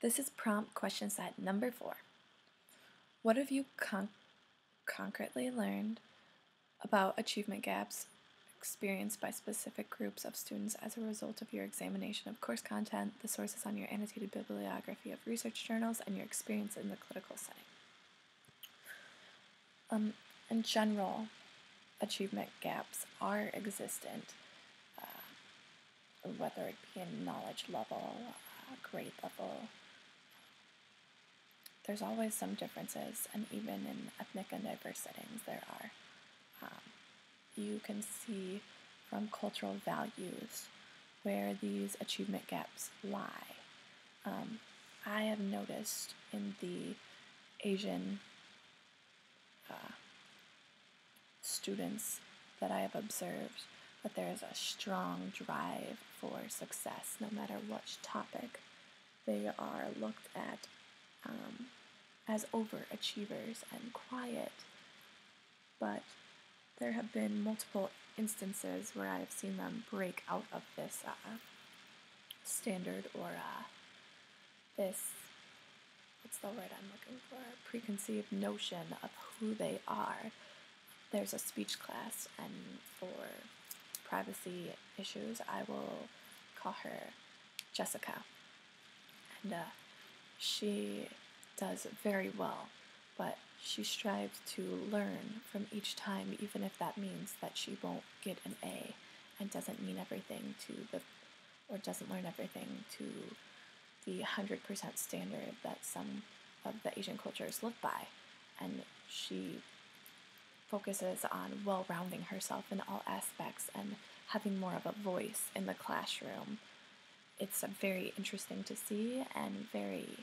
This is prompt question set number 4. What have you concretely learned about achievement gaps experienced by specific groups of students as a result of your examination of course content, the sources on your annotated bibliography of research journals, and your experience in the clinical setting? In general, achievement gaps are existent, whether it be in knowledge level, grade level. There's always some differences, and even in ethnic and diverse settings there are. You can see from cultural values where these achievement gaps lie. I have noticed in the Asian students that I have observed that there is a strong drive for success no matter which topic. They are looked at as overachievers and quiet, but there have been multiple instances where I've seen them break out of this standard or this, what's the word I'm looking for, preconceived notion of who they are. There's a speech class, and for privacy issues I will call her Jessica, and she does very well, but she strives to learn from each time, even if that means that she won't get an A and doesn't mean everything or doesn't learn everything to the 100% standard that some of the Asian cultures live by. And she focuses on well-rounding herself in all aspects and having more of a voice in the classroom. It's very interesting to see and very,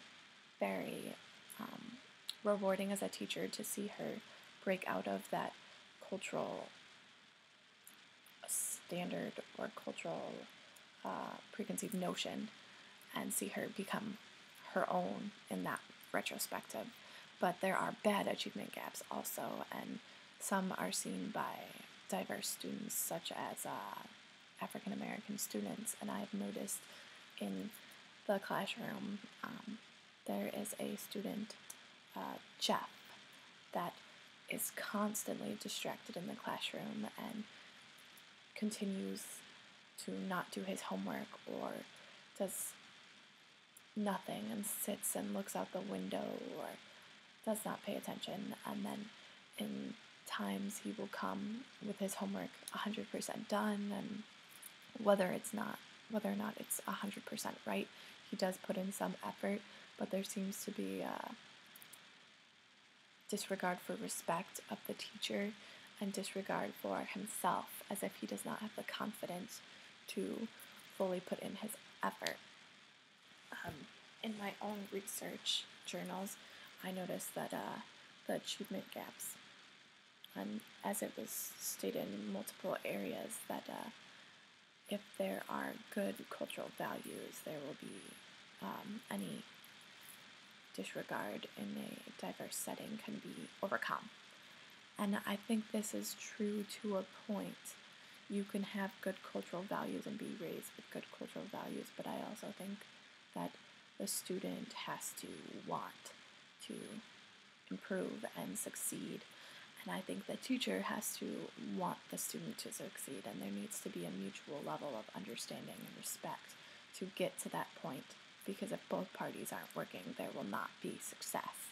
very rewarding as a teacher to see her break out of that cultural standard or cultural preconceived notion and see her become her own in that retrospective. But there are bad achievement gaps also, and some are seen by diverse students such as African American students, and I've noticed in the classroom there is a student, Jeff, that is constantly distracted in the classroom and continues to not do his homework or does nothing and sits and looks out the window or does not pay attention, and then in times he will come with his homework 100% done, and whether or not it's 100% right, he does put in some effort, but there seems to be disregard for respect of the teacher and disregard for himself, as if he does not have the confidence to fully put in his effort. In my own research journals, I noticed that the achievement gaps, and as it was stated in multiple areas, that if there are good cultural values, there will be any disregard in a diverse setting can be overcome. And I think this is true to a point. You can have good cultural values and be raised with good cultural values, but I also think that the student has to want to improve and succeed. And I think the teacher has to want the student to succeed, and there needs to be a mutual level of understanding and respect to get to that point, because if both parties aren't working, there will not be success.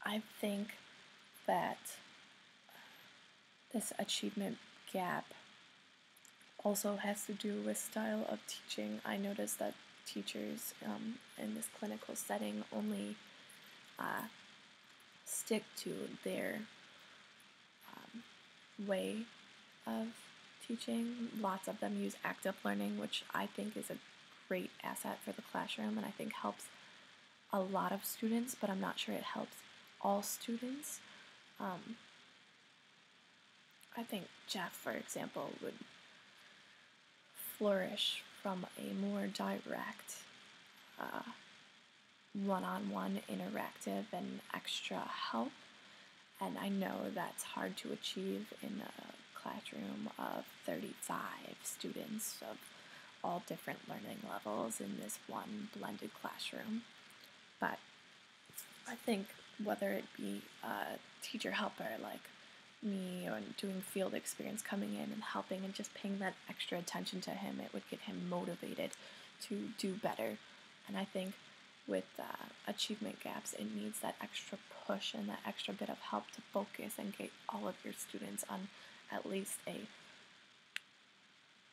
I think that this achievement gap also has to do with style of teaching. I noticed that teachers in this clinical setting only stick to their way of teaching. Lots of them use active learning, which I think is a great asset for the classroom and I think helps a lot of students, but I'm not sure it helps all students. I think Jeff, for example, would flourish from a more direct, one-on-one interactive and extra help, and I know that's hard to achieve in a classroom of 35 students of all different learning levels in this one blended classroom. But I think whether it be a teacher helper like me or doing field experience, coming in and helping and just paying that extra attention to him, it would get him motivated to do better. And I think with achievement gaps, it needs that extra push and that extra bit of help to focus and get all of your students on at least a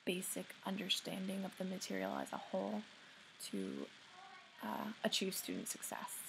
basic understanding of the material as a whole to achieve student success.